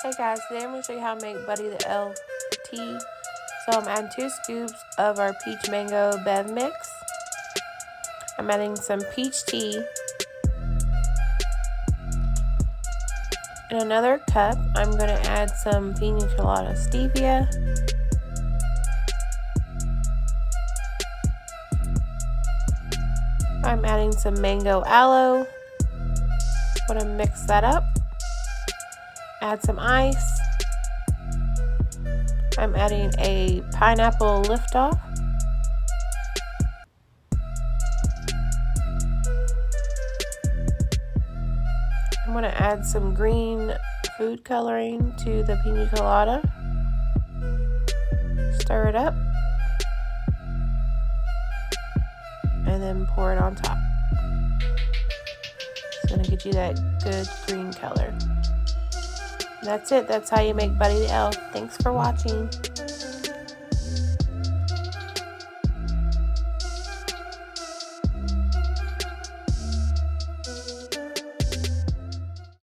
Hey guys, today I'm going to show you how to make Buddy the Elf tea. So I'm adding 2 scoops of our peach mango bev mix. I'm adding some peach tea. In another cup, I'm going to add some Pina Colada Stevia. I'm adding some mango aloe. I'm going to mix that up. Add some ice. I'm adding a PineappleLiftoff. I'm going to add some green food coloring to the Pina Colada. Stir it up. And then pour it on top. It's going to get you that good green color. That's it. That's how you make Buddy the Elf. Thanks for watching.